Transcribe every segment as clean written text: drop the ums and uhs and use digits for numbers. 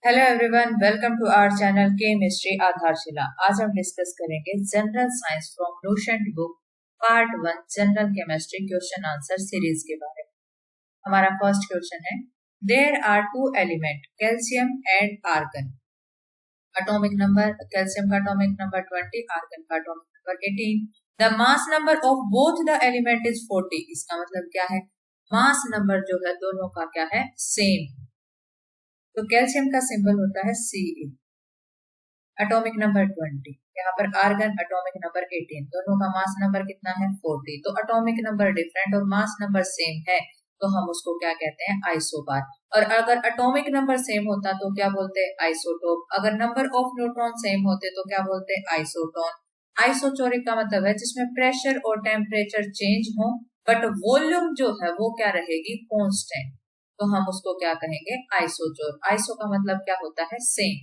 Hello everyone, welcome to our channel chemistry Aadharshila. आज हम discuss करेंगे general science from Notion book part 1 general chemistry question answer series के बारे में। हमारा फर्स्ट क्वेश्चन है, there are two element calcium and argon. Atomic number, calcium का atomic number 20, argon का atomic number 18। The mass number of both the element is 40। इसका मतलब क्या है, मास नंबर जो है दोनों का क्या है, सेम। तो कैल्शियम का सिंबल होता है Ca, एटॉमिक नंबर 20। यहाँ पर आर्गन एटॉमिक नंबर 18, दोनों का मास नंबर कितना है 40। तो एटॉमिक नंबर डिफरेंट और मास नंबर सेम है तो हम उसको क्या कहते हैं, आइसोबार। और अगर एटॉमिक नंबर सेम होता तो क्या बोलते हैं, आइसोटोप। अगर नंबर ऑफ न्यूट्रॉन सेम होते तो क्या बोलते हैं, आइसोटोन। आइसोटोरिक का मतलब है जिसमें प्रेशर और टेम्परेचर चेंज हो बट वॉल्यूम जो है वो क्या रहेगी, कांस्टेंट। तो हम उसको क्या कहेंगे, आइसोटोप। आइसो का मतलब क्या होता है, सेम।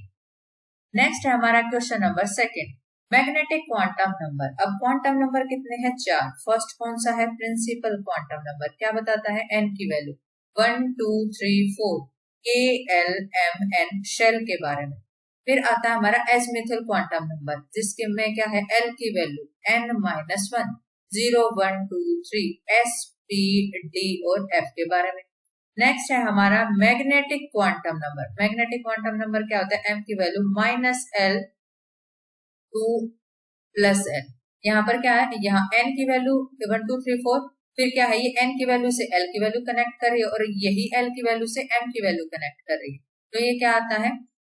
नेक्स्ट है हमारा question number second, magnetic quantum number. अब क्वांटम नंबर कितने हैं, 4। फर्स्ट कौन सा है, प्रिंसिपल क्वांटम नंबर। क्या बताता है, एन की वैल्यू 1 2 3 4, के एल एम एन शेल के बारे में। फिर आता है हमारा एजमिथल क्वांटम नंबर जिसके में क्या है, एल की value n-1, 0 1 2 3, S P D और एफ के बारे में। नेक्स्ट है हमारा magnetic quantum number. Magnetic quantum number क्या होता है, m की वैल्यू -l टू +l। यहाँ पर क्या है, यहाँ n की वैल्यू 1 2 3 4, फिर क्या है, ये n की वैल्यू से l की वैल्यू कनेक्ट कर रही है और यही l की वैल्यू से m की वैल्यू कनेक्ट कर रही है। तो ये क्या आता है,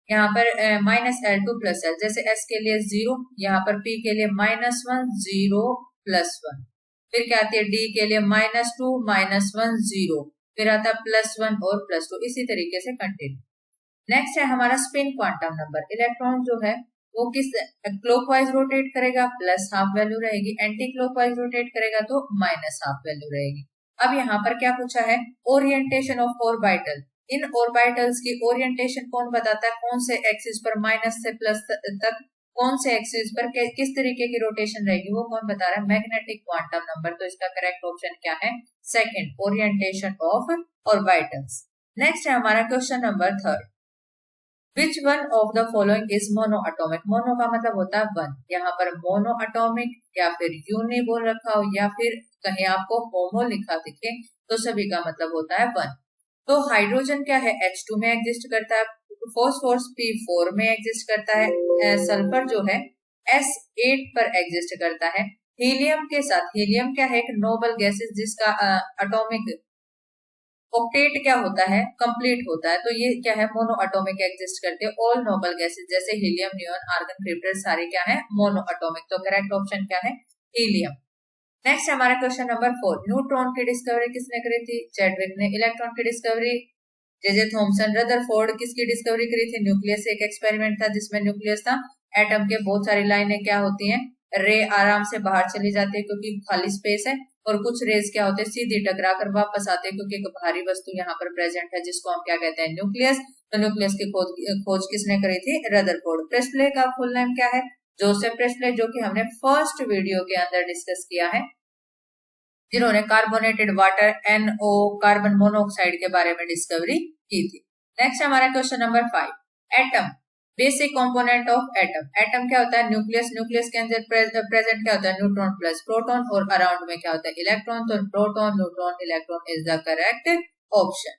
यहाँ पर -l टू +l। जैसे s के लिए 0, यहाँ पर p के लिए -1 0 +1। फिर क्या आती है, d के लिए -2 -1 0, फिर आता है +1 और +2, इसी तरीके से कंटिन्यू। नेक्स्ट है हमारा स्पिन क्वांटम नंबर। इलेक्ट्रॉन जो है वो किस क्लॉकवाइज रोटेट करेगा, +½ वैल्यू रहेगी। एंटी क्लॉकवाइज रोटेट करेगा तो -½ वैल्यू रहेगी। अब यहाँ पर क्या पूछा है, orientation of orbital. In orbitals की ओरिएंटेशन कौन बताता है, कौन से एक्सिस पर माइनस से प्लस तक, कौन से एक्सिस पर किस तरीके की रोटेशन रहेगी, वो कौन बता रहा है, मैग्नेटिक क्वांटम नंबर। तो इसका करेक्ट ऑप्शन क्या है, second, orientation of orbitals. Next है हमारा question number third, which one of the following is mono atomic. Mono का मतलब होता है वन। यहाँ पर मोनो अटोमिक या फिर यूनि बोल रखा हो या फिर कहीं आपको होमो लिखा दिखे तो सभी का मतलब होता है वन। तो हाइड्रोजन क्या है, H2 में एग्जिस्ट करता है, फॉस्फोरस P4 में एग्जिस्ट करता है, सल्फर जो है S8 पर एग्जिस्ट करता है। हीलियम के साथ, हीलियम क्या है, एक नोबल गैसेस जिसका अटोमिक ऑक्टेट क्या होता है, कंप्लीट होता है। तो ये क्या है, मोनो एटॉमिक एग्जिस्ट करते हैं। ऑल नोबल गैसेस जैसे हीलियम, नियोन, आर्गन, क्रिप्टन सारे क्या है, मोनो एटॉमिक। तो करेक्ट ऑप्शन क्या है, हीलियम। नेक्स्ट हमारा क्वेश्चन नंबर 4, न्यूट्रॉन की डिस्कवरी किसने करी थी, चैडविक ने। इलेक्ट्रॉन की डिस्कवरी जे थॉमसन। रदरफोर्ड किसकी डिस्कवरी करी थी, न्यूक्लियस। एक एक्सपेरिमेंट था जिसमें न्यूक्लियस था। एटम के बहुत सारी लाइनें क्या होती हैं, रे आराम से बाहर चली जाती है क्योंकि खाली स्पेस है, और कुछ रेज क्या होते हैं, सीधी टकरा कर वापस आते हैं क्योंकि एक भारी वस्तु यहाँ पर प्रेजेंट है जिसको हम क्या कहते हैं, न्यूक्लियस। तो न्यूक्लियस की खोज किसने करी थी, रदरफोर्ड। प्रेस्ले का फुल नेम क्या है, जोसेफ प्रेस्ले, जो कि हमने फर्स्ट वीडियो के अंदर डिस्कस किया है, जिन्होंने carbonated water NO, carbon monoxide के बारे में डिस्कवरी की थी। नेक्स्ट हमारा question number 5, atom, basic component of atom. Atom क्या होता है, न्यूक्लियस। न्यूक्लियस के अंदर प्रेजेंट क्या होता है, न्यूट्रॉन प्लस प्रोटॉन, और अराउंड में क्या होता है, इलेक्ट्रॉन। तो proton neutron electron is the correct option.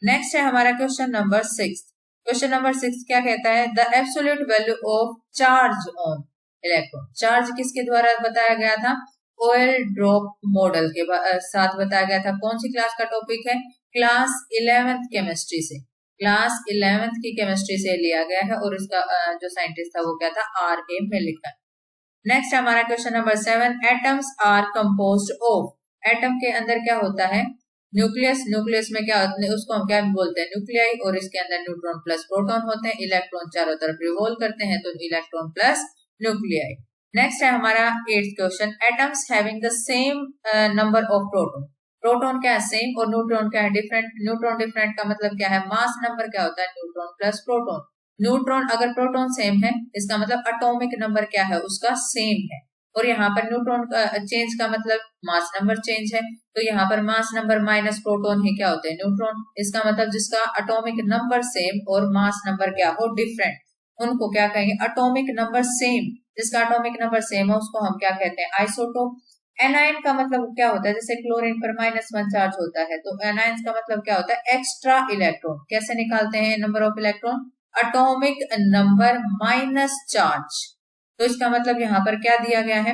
Next है हमारा क्वेश्चन नंबर 6। क्वेश्चन नंबर 6 क्या कहता है, the absolute value of charge on electron. Charge किसके द्वारा बताया गया था, ऑयल ड्रॉप मॉडल के साथ बताया गया था। कौन सी क्लास का टॉपिक है, क्लास 11th केमिस्ट्री से। क्लास 11th की केमिस्ट्री से लिया गया है और इसका जो साइंटिस्ट था वो क्या था, RA मिलिकन। नेक्स्ट हमारा question number 7, atoms are composed of. Atom के अंदर क्या होता है, न्यूक्लियस। न्यूक्लियस में क्या होता है, उसको हम क्या बोलते हैं, न्यूक्लियाई, और इसके अंदर न्यूट्रॉन प्लस प्रोटॉन होते हैं। इलेक्ट्रॉन चारों तरफ रिवॉल्व करते हैं तो इलेक्ट्रॉन प्लस न्यूक्लियाई। नेक्स्ट है हमारा 8th question, atoms having the same number of proton. Proton क्या है, सेम, और न्यूट्रॉन क्या है, डिफरेंट। न्यूट्रॉन डिफरेंट का मतलब क्या है, मास नंबर क्या होता है, न्यूट्रॉन प्लस प्रोटॉन। न्यूट्रॉन अगर प्रोटॉन सेम है इसका मतलब एटॉमिक नंबर क्या है, उसका सेम है। और यहाँ पर न्यूट्रॉन का चेंज का मतलब मास नंबर चेंज है, तो यहाँ पर मास नंबर माइनस प्रोटॉन ही क्या होते हैं, न्यूट्रॉन। इसका मतलब जिसका एटॉमिक नंबर सेम और मास नंबर क्या हो, डिफरेंट, उनको क्या कहेंगे, एटॉमिक नंबर सेम। जिसका एटॉमिक नंबर सेम है उसको हम क्या कहते हैं, आइसोटोप। एनायन का मतलब क्या होता है, जैसे क्लोरीन पर -1 चार्ज होता है, तो एनायन का मतलब क्या होता है, एक्स्ट्रा इलेक्ट्रॉन। कैसे निकालते हैं number of electron, atomic number minus charge. तो इसका मतलब यहाँ पर क्या दिया गया है,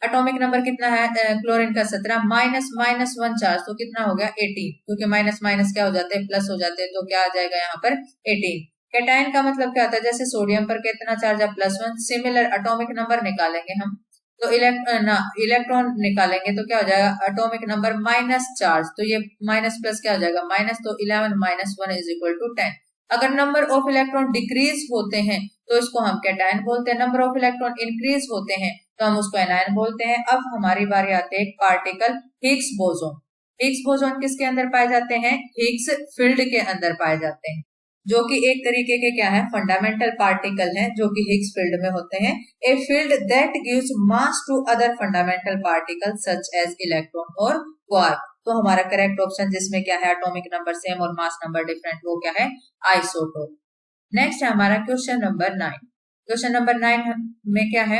एटॉमिक नंबर कितना है क्लोरीन का 17, -1 चार्ज, तो कितना हो गया 18, क्योंकि माइनस माइनस क्या हो जाते हैं, प्लस हो जाते हैं, तो क्या आ जाएगा यहाँ पर 18। कैटायन का मतलब क्या होता है, जैसे सोडियम पर कितना चार्ज है, +1, सिमिलर एटॉमिक नंबर निकालेंगे हम, तो इलेक्ट्रॉन निकालेंगे तो क्या हो जाएगा, एटॉमिक नंबर माइनस चार्ज, तो ये माइनस प्लस क्या हो जाएगा माइनस, तो 11 - 1 = 10। अगर नंबर ऑफ इलेक्ट्रॉन डिक्रीज होते हैं तो इसको हम कैटायन बोलते हैं, नंबर ऑफ इलेक्ट्रॉन इंक्रीज होते हैं तो हम उसको एनायन बोलते हैं। अब हमारी बारी आते हैं particle Higgs boson. Higgs boson किसके अंदर पाए जाते हैं, हिग्स फील्ड के अंदर पाए जाते हैं, जो कि एक तरीके के क्या है, फंडामेंटल पार्टिकल हैं, जो कि हिग्स फील्ड में होते हैं। A field that gives mass to other fundamental particle such as electron और क्वार्क। तो हमारा करेक्ट ऑप्शन जिसमें क्या है, एटॉमिक नंबर सेम और मास नंबर डिफरेंट, वो क्या है, आइसोटोप। नेक्स्ट है हमारा क्वेश्चन नंबर 9। क्वेश्चन नंबर 9 में क्या है,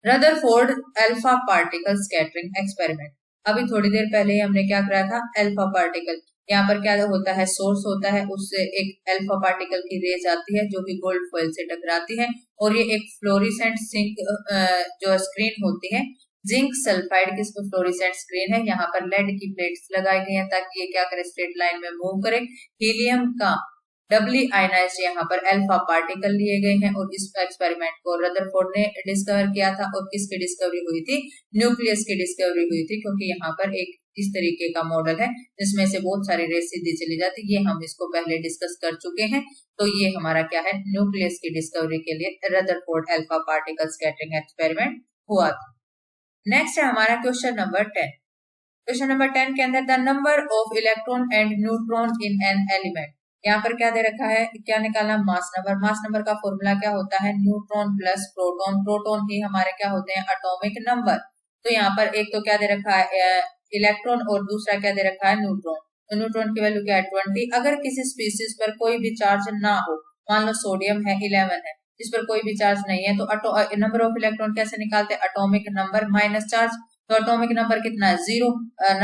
Rutherford alpha particle scattering experiment. अभी थोड़ी देर पहले हमने क्या कराया था, अल्फा पार्टिकल। यहाँ पर क्या होता है, सोर्स होता है, उससे एक अल्फा पार्टिकल की रेज आती है जो कि गोल्ड फॉइल से टकराती है, और ये एक फ्लोरिसेंट जिंक जो स्क्रीन होती है, जिंक सल्फाइड की फ्लोरिसेंट स्क्रीन है। यहाँ पर लेड की प्लेट्स लगाई गई हैं ताकि ये क्या करे, स्ट्रेट लाइन में मूव करे। हीलियम का डबली आयनाइज्ड यहाँ पर अल्फा पार्टिकल लिए गए हैं, और इस एक्सपेरिमेंट को रदरफोर्ड ने डिस्कवर किया था। और किसकी डिस्कवरी हुई थी, न्यूक्लियस की डिस्कवरी हुई थी, क्योंकि यहाँ पर एक इस तरीके का मॉडल है जिसमें से बहुत सारी रेस सीधी चली जाती, ये हम इसको पहले डिस्कस कर चुके हैं। तो ये हमारा क्या है, न्यूक्लियस की डिस्कवरी के लिए Rutherford alpha particle scattering experiment हुआ था। नेक्स्ट है हमारा क्वेश्चन नंबर 10। क्वेश्चन नंबर 10 के अंदर the number of electron and neutron in an element. यहाँ पर क्या दे रखा है, क्या निकालना, मास नंबर। मास नंबर का फॉर्मूला क्या होता है, न्यूट्रॉन प्लस प्रोटॉन। प्रोटॉन ही हमारे क्या होते हैं, एटॉमिक नंबर। तो यहाँ पर एक तो क्या दे रखा है इलेक्ट्रॉन, और दूसरा क्या दे रखा है न्यूट्रॉन। तो न्यूट्रॉन की वैल्यू क्या है 20। अगर किसी स्पीसीज पर कोई भी चार्ज ना हो, मान लो सोडियम है 11 है, इस पर कोई भी चार्ज नहीं है, तो नंबर ऑफ इलेक्ट्रॉन कैसे निकालते हैं, एटॉमिक नंबर माइनस चार्ज। तो एटॉमिक नंबर कितना है 0,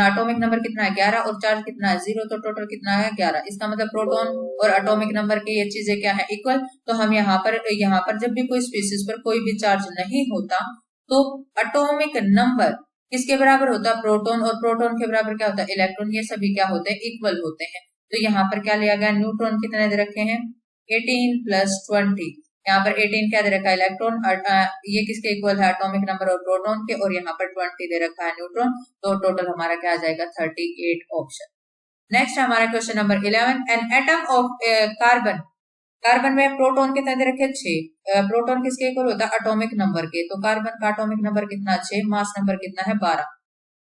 एटॉमिक नंबर कितना है 11, और चार्ज कितना है 0, तो टोटल कितना है 11। इसका मतलब प्रोटॉन और एटॉमिक नंबर की ये चीजें क्या है, इक्वल। तो हम यहाँ पर जब भी कोई स्पीसीज पर कोई भी चार्ज नहीं होता तो एटॉमिक नंबर किसके बराबर होता है, प्रोटॉन, और प्रोटॉन के बराबर क्या होता है, इलेक्ट्रॉन। ये सभी क्या होते हैं, इक्वल होते हैं। तो यहाँ पर क्या लिया गया, न्यूट्रॉन कितने दे रखे हैं 18 + 20। यहाँ पर 18 क्या दे रखा है इलेक्ट्रॉन, ये किसके इक्वल है, एटॉमिक नंबर और प्रोटॉन के, और यहाँ पर 20 दे रखा है न्यूट्रॉन। तो टोटल हमारा क्या आ जाएगा 38 ऑप्शन। नेक्स्ट हमारा question number 11। An atom of carbon. Carbon में प्रोटॉन कितने दे रखे 6। प्रोटॉन किसके इक्वल होता है, एटॉमिक नंबर के। तो कार्बन का एटॉमिक नंबर कितना 6, मास नंबर कितना है 12।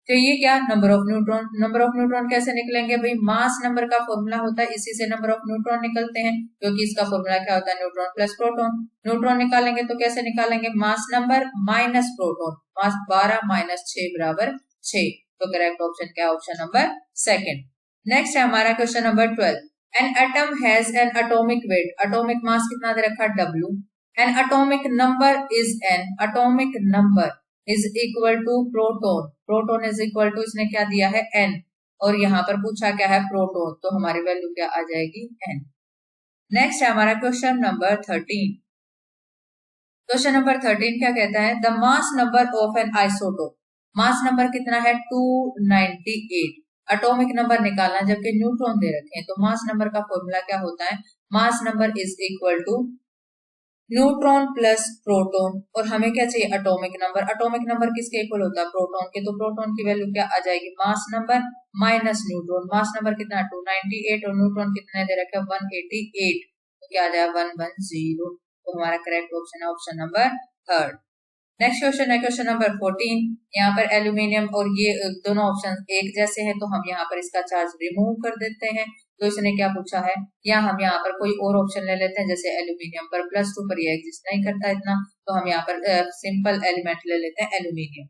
तो ये क्या, number of neutron. Number of neutron कैसे निकलेंगे भाई, मास नंबर का फॉर्मूला होता है, इसी से नंबर ऑफ न्यूट्रॉन निकलते हैं, क्योंकि इसका फॉर्मूला क्या होता है, न्यूट्रॉन प्लस प्रोटॉन। न्यूट्रॉन निकालेंगे तो कैसे निकालेंगे, मास नंबर माइनस प्रोटॉन, मास 12 - 6 = 6। तो करेक्ट ऑप्शन क्या है, ऑप्शन नंबर सेकंड। नेक्स्ट है हमारा question number 12। An atom has an atomic weight. Atomic mass कितना दे रखा है W। An atomic number is N, atomic number is equal to proton. Proton is equal to, इसने क्या दिया है n, और यहाँ पर पूछा क्या है प्रोटॉन, तो हमारी वैल्यू क्या आ जाएगी n। नेक्स्ट है हमारा क्वेश्चन नंबर 13। क्वेश्चन नंबर 13 क्या कहता है, the mass number of N isotope. Mass number कितना है 298। एटॉमिक नंबर निकालना, जबकि न्यूट्रॉन दे रखे हैं। तो मास नंबर का फॉर्मूला क्या होता है, mass number is equal to neutron plus proton, और हमें क्या चाहिए एटॉमिक नंबर। एटॉमिक नंबर किसके इक्वल होता है, प्रोटॉन के। तो प्रोटॉन की वैल्यू क्या आ जाएगी, मास number minus neutron. Mass number कितना 298, और न्यूट्रॉन कितने दे रखे 188, तो क्या आ जाएगा 110। तो हमारा करेक्ट ऑप्शन है option number third. Next question है क्वेश्चन नंबर 14। यहाँ पर एल्यूमिनियम और ये दोनों ऑप्शन एक जैसे हैं, तो हम यहाँ पर इसका चार्ज रिमूव कर देते हैं। तो इसने क्या पूछा है, या हम यहाँ पर कोई और ऑप्शन ले लेते हैं, जैसे एल्यूमिनियम पर +2 पर यह एग्जिस्ट नहीं करता इतना, तो हम यहाँ पर सिंपल एलिमेंट ले लेते हैं एल्यूमिनियम।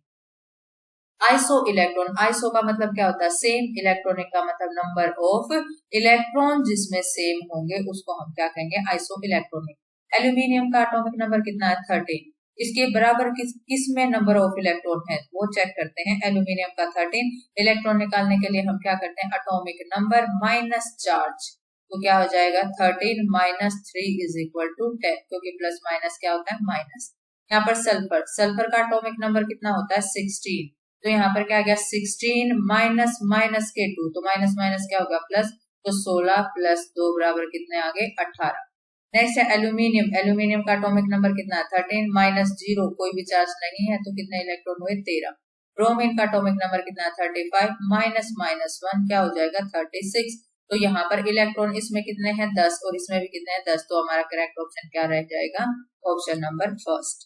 आइसो इलेक्ट्रॉन, आइसो का मतलब क्या होता है, सेम, इलेक्ट्रॉनिक का मतलब नंबर ऑफ इलेक्ट्रॉन जिसमें सेम होंगे उसको हम क्या कहेंगे, आइसो इलेक्ट्रॉनिक। एल्यूमिनियम का एटॉमिक नंबर कितना है, 13, इसके बराबर किस में नंबर ऑफ इलेक्ट्रॉन है वो चेक करते हैं। एल्यूमिनियम का 13, इलेक्ट्रॉन निकालने के लिए हम क्या करते हैं, एटॉमिक नंबर माइनस चार्ज, तो क्या हो जाएगा 13 माइनस 3 इज इक्वल टू 10, क्योंकि प्लस माइनस क्या होता है माइनस। यहाँ पर सल्फर, सल्फर का एटॉमिक नंबर कितना होता है 16, तो यहाँ पर क्या आ गया 16 माइनस माइनस के 2, तो माइनस माइनस क्या होगा प्लस, तो 16 प्लस 2 बराबर कितने आ गए 18। नेक्स्ट है एल्यूमिनियम, एल्यूमिनियम का एटॉमिक नंबर कितना है 13 माइनस 0, कोई भी चार्ज नहीं है तो कितने इलेक्ट्रॉन हुए 13। ब्रोमीन का एटॉमिक नंबर कितना है 35 माइनस माइनस 1 क्या हो जाएगा 36, तो यहाँ पर इलेक्ट्रॉन इसमें कितने हैं 10 और इसमें भी कितने हैं 10, तो हमारा करेक्ट ऑप्शन क्या रह जाएगा, ऑप्शन नंबर फर्स्ट।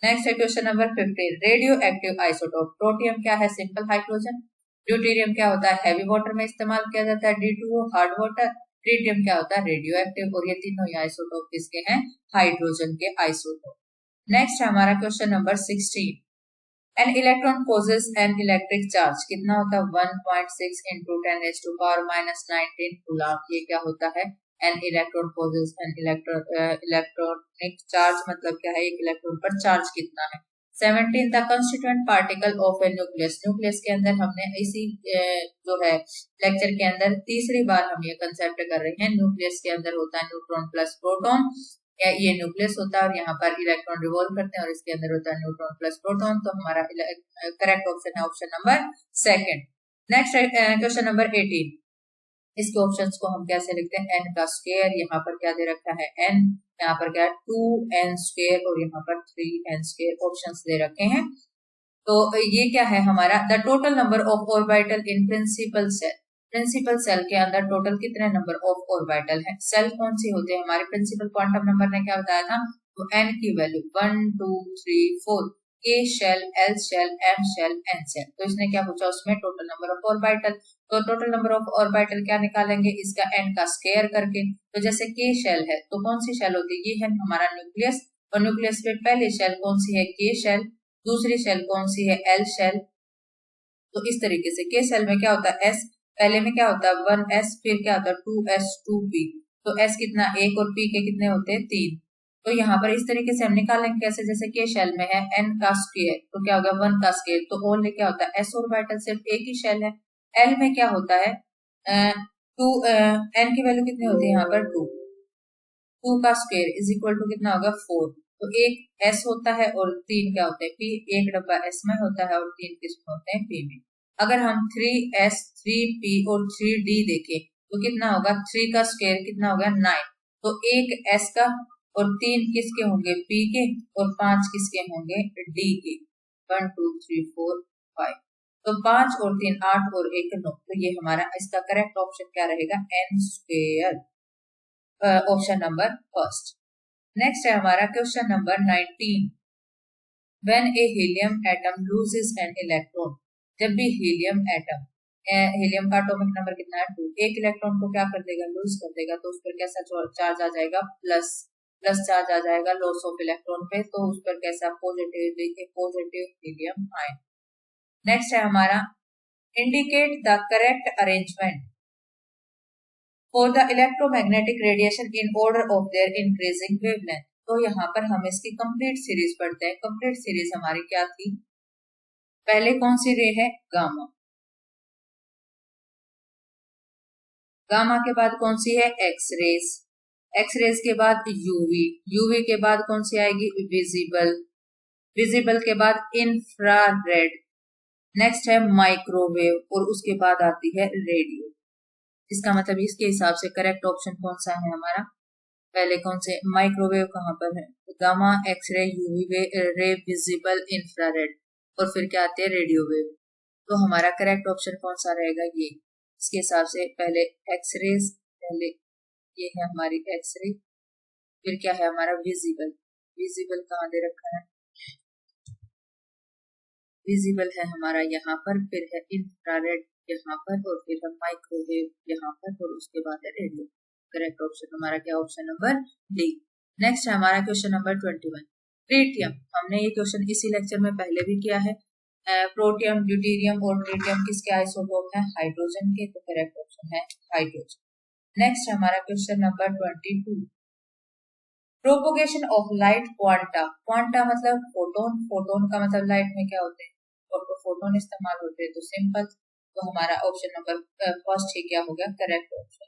नेक्स्ट है question number 15, radio active isotope. Protium क्या है, सिंपल हाइड्रोजन। ड्यूटेरियम क्या होता है, हैवी वाटर में इस्तेमाल किया जाता है, D2O हार्ड वाटर। ट्रीटियम क्या होता है, रेडियो एक्टिव। और ये तीनों ही आइसोटोप किसके हैं, हाइड्रोजन के आइसोटोप। नेक्स्ट है हमारा question number 16, an electron possess an electric charge, कितना होता है 1.6 इंटू 10⁻⁻19 कूलम। ये क्या होता है, an electron possess an electronic charge, मतलब क्या है एक इलेक्ट्रॉन पर चार्ज कितना है। 17 the constituent particle of A nucleus, nucleus के अंदर हमने इसी जो है लेक्चर के अंदर तीसरी बार हम ये कंसेप्ट कर रहे हैं। न्यूक्लियस के अंदर होता है न्यूट्रॉन प्लस प्रोटॉन, ये न्यूक्लियस होता है और यहाँ पर इलेक्ट्रॉन रिवॉल्व करते हैं और इसके अंदर होता है न्यूट्रॉन प्लस प्रोटॉन, तो हमारा करेक्ट ऑप्शन है option number second. Next question number 18, इसके ऑप्शंस को हम कैसे लिखते हैं, n का स्क्वायर, यहाँ पर क्या दे रखा है n, यहाँ पर क्या है 2n स्क्वायर और यहाँ पर 3n स्क्वायर ऑप्शंस दे रखे हैं। तो ये क्या है हमारा, the total number of orbital in principal shell, principal shell के अंदर टोटल कितने नंबर ऑफ ऑर्बिटल है। सेल कौन सी होते हैं हमारे, प्रिंसिपल क्वांटम नंबर ने क्या बताया था, तो n की value 1 2 3 4, k shell, l shell, m shell, n shell, तो इसने क्या पूछा उसमें टोटल नंबर ऑफ ऑर्बिटल, तो टोटल नंबर ऑफ ऑर्बिटल क्या निकालेंगे, इसका n का स्क्वायर करके। तो जैसे k शेल है तो कौन सी शेल होती है, ये है हमारा न्यूक्लियस, और न्यूक्लियस पे पहली शेल कौन सी है, k शेल, दूसरी शेल कौन सी है, l शेल। तो इस तरीके से k शेल में क्या होता है s, पहले में क्या होता है 1s, फिर क्या होता है 2s 2p, तो s कितना 1 और p के कितने होते हैं 3। तो यहाँ पर इस तरीके से हम निकालेंगे कैसे, जैसे k शेल में है n का स्क्वायर, तो क्या होगा 1 का स्क्वायर, तो ओनली क्या होता है s ऑर्बिटल, सिर्फ एक ही शेल है। l में क्या होता है 2, n की वैल्यू कितनी होती है यहाँ पर 2, 2 का स्क्वायर इज इक्वल टू कितना होगा 4, तो एक s होता है और 3 क्या होते हैं p, एक डब्बा s में होता है और 3 किसमें होते हैं p में। अगर हम 3s 3p और 3d देखें तो कितना होगा, 3 का स्क्वायर कितना होगा 9, तो एक s का और 3 किसके होंगे p के और 5 किसके होंगे d के, 1 2 3 4 5, तो 5 और 3 8 और 1 9, तो ये हमारा इसका करेक्ट ऑप्शन क्या रहेगा n square, option number first. Next है हमारा question number 19, when A helium atom loses an electron, जब भी हीलियम एटम, हीलियम का एटॉमिक नंबर कितना है 2, एक इलेक्ट्रॉन को क्या कर देगा, लूज कर देगा, तो उस पर कैसा चार्ज आ जाएगा, प्लस प्लस चार्ज आ जाएगा लॉस ऑफ इलेक्ट्रॉन पे, तो उस पर कैसा पॉजिटिव हीलियम आयन। नेक्स्ट है हमारा indicate the correct arrangement for the electromagnetic radiation in order of their increasing wavelength, तो यहाँ पर हम इसकी कंप्लीट सीरीज पढ़ते हैं। कंप्लीट सीरीज हमारी क्या थी, पहले कौन सी रे है गामा, गामा के बाद कौन सी है एक्स रेज, एक्स रेज के बाद यूवी, यूवी के बाद कौन सी आएगी विजिबल, विजिबल के बाद इंफ्रारेड, नेक्स्ट है माइक्रोवेव और उसके बाद आती है रेडियो। इसका मतलब इसके हिसाब से करेक्ट ऑप्शन कौन सा है हमारा, पहले कौन से, माइक्रोवेव कहाँ पर है, gamma, x ray, UV ray, visible, infrared, और फिर क्या आते हैं रेडियो वेव, तो हमारा करेक्ट ऑप्शन कौन सा रहेगा ये। इसके हिसाब से पहले एक्सरेज, पहले ये है हमारी एक्सरे, फिर क्या है हमारा विजिबल, विजिबल कहाँ दे रखा है, विजिबल है हमारा यहाँ पर, फिर है इंफ्रारेड, यहाँ पर और फिर हम माइक्रोवेव यहाँ पर और उसके बाद है रेडियो। करेक्ट ऑप्शन हमारा क्या, ऑप्शन नंबर डी। नेक्स्ट है हमारा क्वेश्चन नंबर 21। ट्रीटियम, हमने ये क्वेश्चन इसी लेक्चर में पहले भी किया है। प्रोटियम, ड्यूटेरियम और ट्रीटियम किसके आइसोटोप है, हाइड्रोजन के, तो करेक्ट ऑप्शन है हाइड्रोजन। नेक्स्ट है हमारा question number 22। Propagation of light quanta, quanta मतलब फोटोन, फोटोन का मतलब लाइट में क्या होते हैं, फोटोन इस्तेमाल होते हैं, तो सिंपल, तो हमारा ऑप्शन नंबर फर्स्ट ही क्या हो गया, करेक्ट ऑप्शन।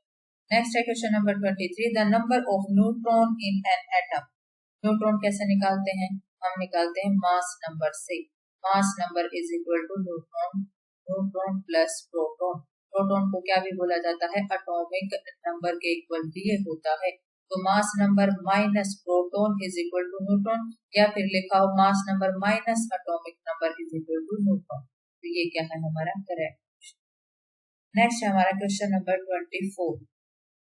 नेक्स्ट है question number 23। The number of neutron in an atom, neutron कैसे निकालते हैं, हम निकालते हैं मास नंबर से। Mass number is equal to neutron, neutron plus proton. Proton को क्या भी बोला जाता है, एटॉमिक नंबर के इक्वल भी ये होता है, तो mass number minus proton is equal to neutron, या फिर लिखा हो mass number minus atomic number is equal to neutron, तो ये क्या है हमारा करेक्ट ऑप्शन। नेक्स्ट है हमारा क्वेश्चन नंबर 24।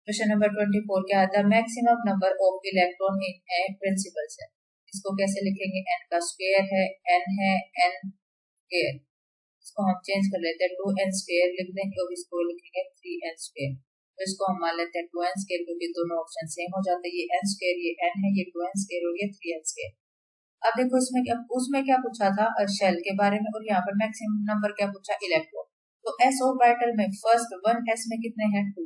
क्वेश्चन नंबर 24 क्या आता है, maximum number of electron in a principal shell, इसको कैसे लिखेंगे, n का स्क्वायर है, n है n स्क्वायर, इसको हम चेंज कर लेते हैं 2n स्क्वायर लिख देंगे और इसको लिखेंगे 3n स्क्वायर, तो इसको हम मान लेते हैं 2n स्क्वायर, क्योंकि दोनों ऑप्शन सेम हो जाते हैं, ये n स्क्वायर ये n है, ये 2n स्क्वायर और ये 3n स्क्वायर। अब देखो उसमें क्या पूछा था शेल के बारे में, और यहाँ पर मैक्सिमम नंबर क्या पूछा, इलेक्ट्रॉन। तो s ऑर्बिटल में फर्स्ट 1s में कितने हैं, 2,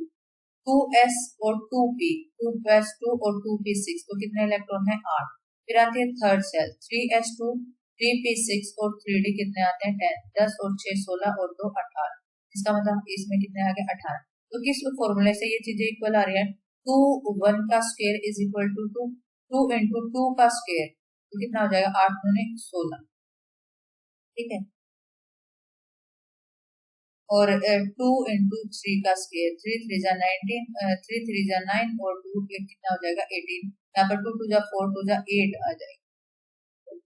2s और 2p, 2s2 और 2p6, तो कितने इलेक्ट्रॉन है, 8। फिर आती है थर्ड सेल 3s2, 3p6 और 3d कितने आते हैं, 10, 10 और 6 16 और 2 18, इसका मतलब इसमें कितने आ गए, 18। तो किस फॉर्मूले से ये चीजें इक्वल आ रही है, 2 1 का square is equal to 2, 2 into 2 का स्क्वायर, तो कितना हो जाएगा, 8 दूनी 16, ठीक है, और 2 इंटू 3 का स्क्वायर, 3 3 जा 19, 3 3 जा 9 और 2 कितना हो जाएगा 18, यहाँ पर 2 2 जा 4 2 जा 8 आ जाएगा,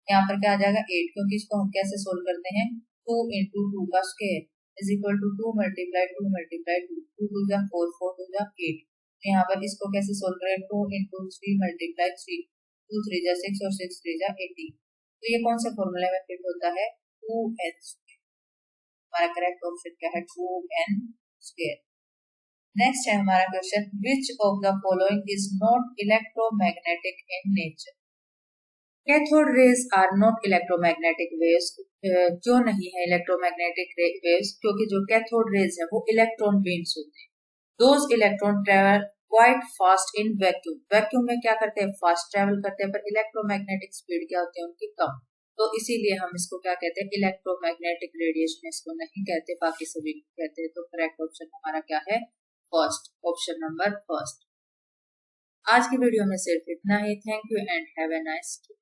यहाँ पर क्या आ जाएगा 8, क्योंकि इसको हम कैसे सोल्व करते हैं, 2 इंटू 2 का square is equal to 2 multiply 2 multiply 2, 2 2 जा 4 4 2 जा 8, तो यहाँ पर इसको कैसे सोल्व करें, 2 इंटू 3 मल्टीप्लाई 3, 2 3 जा 6 और 6 3 जा 18, तो ये कौन से फॉर्मूले में फिट होता है, 2n, हमारा करेक्ट ऑप्शन क्या है, 2n स्क्वायर। नेक्स्ट है हमारा question, which of the following is not electromagnetic in nature, cathode rays are not electromagnetic waves, क्यों नहीं है इलेक्ट्रोमैग्नेटिक वेव्स, क्योंकि जो कैथोड रेज है वो इलेक्ट्रॉन बीम्स होते हैं, those electron travel quite fast in vacuum, vacuum में क्या करते हैं, फास्ट ट्रेवल करते हैं, पर इलेक्ट्रोमैग्नेटिक स्पीड क्या होती है उनकी, कम, तो इसीलिए हम इसको क्या कहते हैं, इलेक्ट्रोमैग्नेटिक रेडिएशन इसको नहीं कहते, बाकी सभी कहते हैं, तो करेक्ट ऑप्शन हमारा क्या है, फर्स्ट, ऑप्शन नंबर फर्स्ट। आज की वीडियो में सिर्फ इतना ही, thank you and have a nice day.